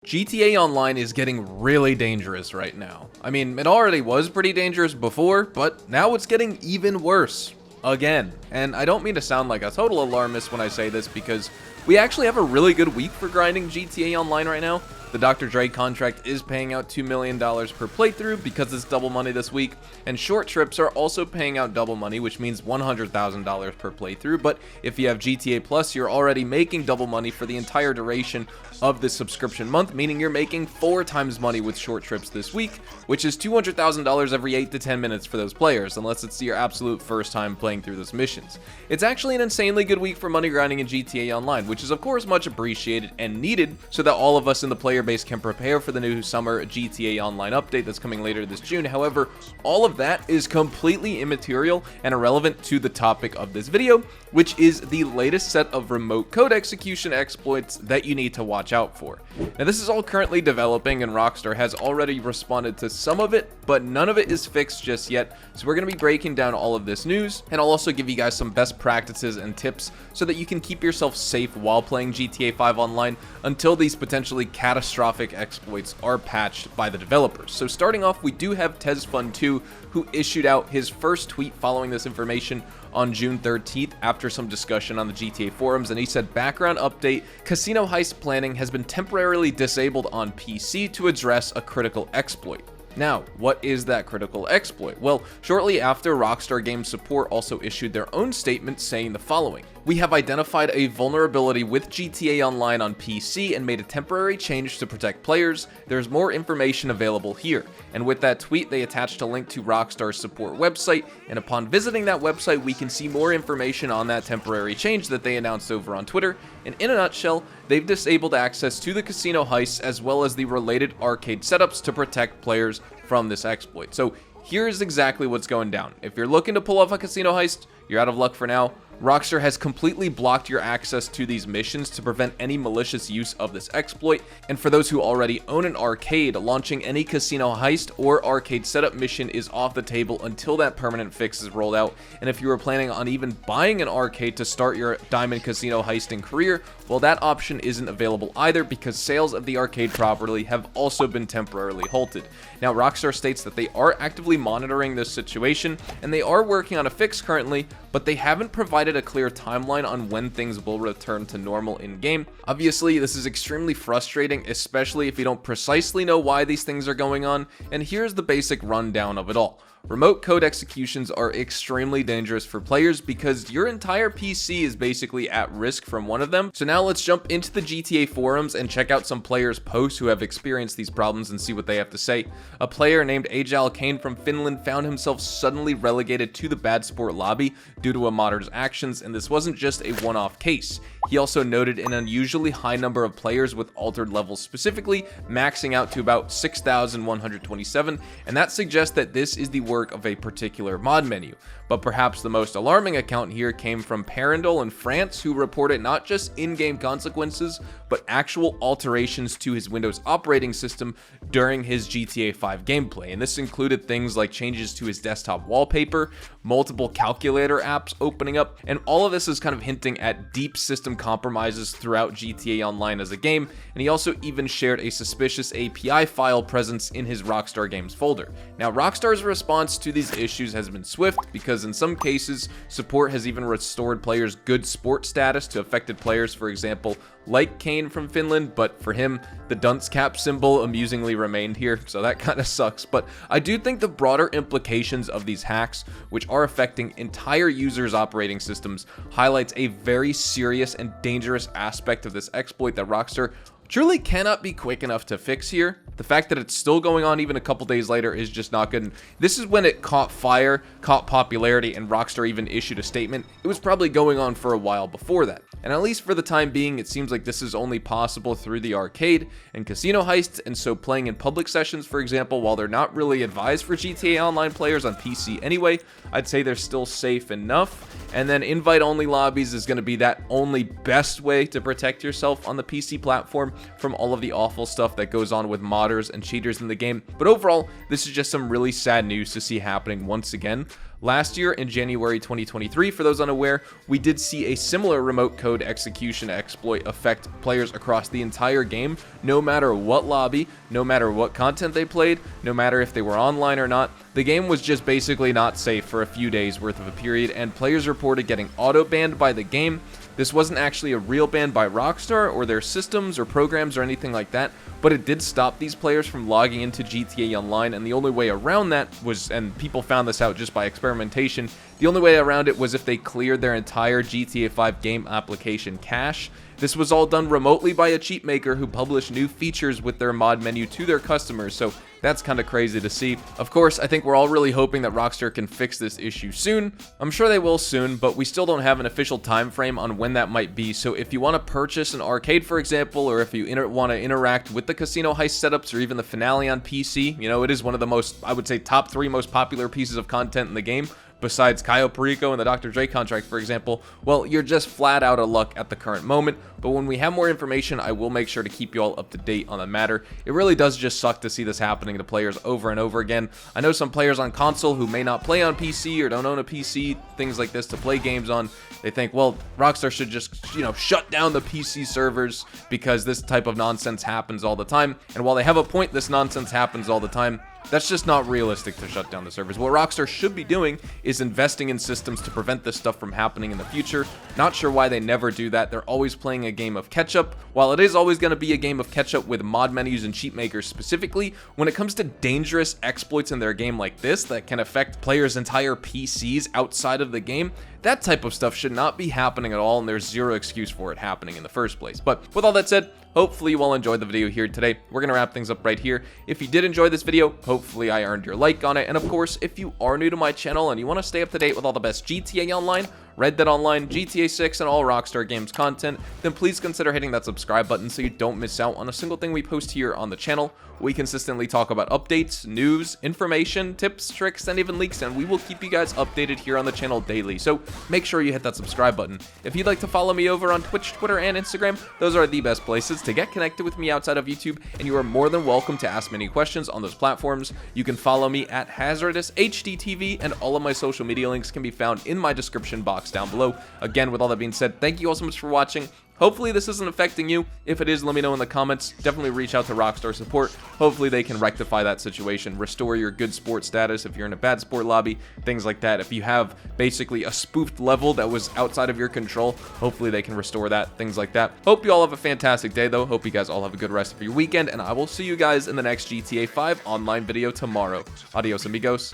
GTA Online is getting really dangerous right now. I mean, it already was pretty dangerous before, but now it's getting even worse. Again. And I don't mean to sound like a total alarmist when I say this, because we actually have a really good week for grinding GTA Online right now. The Dr. Dre contract is paying out $2 million per playthrough because it's double money this week, and short trips are also paying out double money, which means $100,000 per playthrough. But if you have GTA Plus, you're already making double money for the entire duration of this subscription month, meaning you're making 4 times money with short trips this week, which is $200,000 every 8 to 10 minutes for those players, unless it's your absolute first time playing through those missions. It's actually an insanely good week for money grinding in GTA Online, which is of course much appreciated and needed so that all of us in the player base can prepare for the new summer GTA Online update that's coming later this June. However, all of that is completely immaterial and irrelevant to the topic of this video, which is the latest set of remote code execution exploits that you need to watch out for. Now, this is all currently developing, and Rockstar has already responded to some of it, but none of it is fixed just yet. So we're going to be breaking down all of this news, and I'll also give you guys some best practices and tips so that you can keep yourself safe while playing GTA 5 Online until these potentially catastrophic exploits are patched by the developers. So starting off, we do have TesFun2, who issued out his first tweet following this information on June 13th after some discussion on the GTA forums, and he said, "Background update, casino heist planning has been temporarily disabled on PC to address a critical exploit." Now, what is that critical exploit? Well, shortly after, Rockstar Games support also issued their own statement saying the following: "We have identified a vulnerability with GTA Online on PC and made a temporary change to protect players. There's more information available here." And with that tweet, they attached a link to Rockstar's support website, and upon visiting that website, we can see more information on that temporary change that they announced over on Twitter. And in a nutshell, they've disabled access to the casino heists as well as the related arcade setups to protect players from this exploit. So here's exactly what's going down. If you're looking to pull off a casino heist, you're out of luck for now. Rockstar has completely blocked your access to these missions to prevent any malicious use of this exploit, and for those who already own an arcade, launching any casino heist or arcade setup mission is off the table until that permanent fix is rolled out. And if you were planning on even buying an arcade to start your diamond casino heisting career, well, that option isn't available either because sales of the arcade property have also been temporarily halted. Now, Rockstar states that they are actively monitoring this situation and they are working on a fix currently, but they haven't provided a clear timeline on when things will return to normal in-game. Obviously, this is extremely frustrating, especially if you don't precisely know why these things are going on, and here's the basic rundown of it all. Remote code executions are extremely dangerous for players because your entire PC is basically at risk from one of them. So now let's jump into the GTA forums and check out some players' posts who have experienced these problems and see what they have to say. A player named Ajal Kane from Finland found himself suddenly relegated to the bad sport lobby due to a modder's actions, and this wasn't just a one-off case. He also noted an unusually high number of players with altered levels, specifically maxing out to about 6,127, and that suggests that this is the work of a particular mod menu. But perhaps the most alarming account here came from Parendol in France, who reported not just in-game consequences, but actual alterations to his Windows operating system during his GTA 5 gameplay. And this included things like changes to his desktop wallpaper, multiple calculator apps opening up, and all of this is kind of hinting at deep system compromises throughout GTA Online as a game. And he also even shared a suspicious API file presence in his Rockstar Games folder. Now, Rockstar's response to these issues has been swift, because in some cases, support has even restored players good sport status to affected players, for example, like Kane from Finland, but for him, the dunce cap symbol amusingly remained here, so that kind of sucks. But I do think the broader implications of these hacks, which are affecting entire users' operating systems, highlights a very serious and dangerous aspect of this exploit that Rockstar truly cannot be quick enough to fix here. The fact that it's still going on even a couple days later is just not good. This is when it caught fire, caught popularity, and Rockstar even issued a statement. It was probably going on for a while before that. And at least for the time being, it seems like this is only possible through the arcade and casino heists, and so playing in public sessions, for example, while they're not really advised for GTA Online players on PC anyway, I'd say they're still safe enough. And then invite-only lobbies is going to be that only best way to protect yourself on the PC platform from all of the awful stuff that goes on with modders and cheaters in the game. But overall, this is just some really sad news to see happening once again. Last year in January 2023, for those unaware, we did see a similar remote code execution exploit affect players across the entire game, no matter what lobby, no matter what content they played, no matter if they were online or not. The game was just basically not safe for a few days worth of a period, and players reported getting auto-banned by the game. This wasn't actually a real ban by Rockstar or their systems or programs or anything like that, but it did stop these players from logging into GTA Online, and the only way around that was, and people found this out just by experimentation, the only way around it was if they cleared their entire GTA 5 game application cache. This was all done remotely by a cheat maker who published new features with their mod menu to their customers, so that's kind of crazy to see. Of course, I think we're all really hoping that Rockstar can fix this issue soon. I'm sure they will soon, but we still don't have an official time frame on when that might be, so if you want to purchase an arcade, for example, or if you want to interact with the casino heist setups or even the finale on PC, you know, it is one of the most, I would say, top 3 most popular pieces of content in the game, besides Cayo Perico and the Dr. Dre contract, for example. Well, you're just flat out of luck at the current moment, but when we have more information, I will make sure to keep you all up to date on the matter. It really does just suck to see this happening to players over and over again. I know some players on console who may not play on PC or don't own a PC, things like this to play games on. They think, well, Rockstar should just, you know, shut down the PC servers because this type of nonsense happens all the time. And while they have a point, this nonsense happens all the time. That's just not realistic to shut down the servers. What Rockstar should be doing is investing in systems to prevent this stuff from happening in the future. Not sure why they never do that. They're always playing a game of catch-up. While it is always going to be a game of catch-up with mod menus and cheat makers specifically, when it comes to dangerous exploits in their game like this that can affect players' entire PCs outside of the game, that type of stuff should not be happening at all, and there's zero excuse for it happening in the first place. But with all that said, hopefully you all enjoyed the video here today. We're going to wrap things up right here. If you did enjoy this video, hopefully I earned your like on it. And of course, if you are new to my channel and you want to stay up to date with all the best GTA Online, Red Dead Online, GTA 6, and all Rockstar Games content, then please consider hitting that subscribe button so you don't miss out on a single thing we post here on the channel. We consistently talk about updates, news, information, tips, tricks, and even leaks, and we will keep you guys updated here on the channel daily, so make sure you hit that subscribe button. If you'd like to follow me over on Twitch, Twitter, and Instagram, those are the best places to get connected with me outside of YouTube, and you are more than welcome to ask me any questions on those platforms. You can follow me at HazardousHDTV, and all of my social media links can be found in my description box down below. Again, with all that being said, thank you all so much for watching. Hopefully this isn't affecting you. If it is, let me know in the comments. Definitely reach out to Rockstar support. Hopefully they can rectify that situation, restore your good sport status if you're in a bad sport lobby, things like that. If you have basically a spoofed level that was outside of your control, hopefully they can restore that, things like that. Hope you all have a fantastic day though. Hope you guys all have a good rest of your weekend, and I will see you guys in the next GTA 5 online video tomorrow. Adios amigos.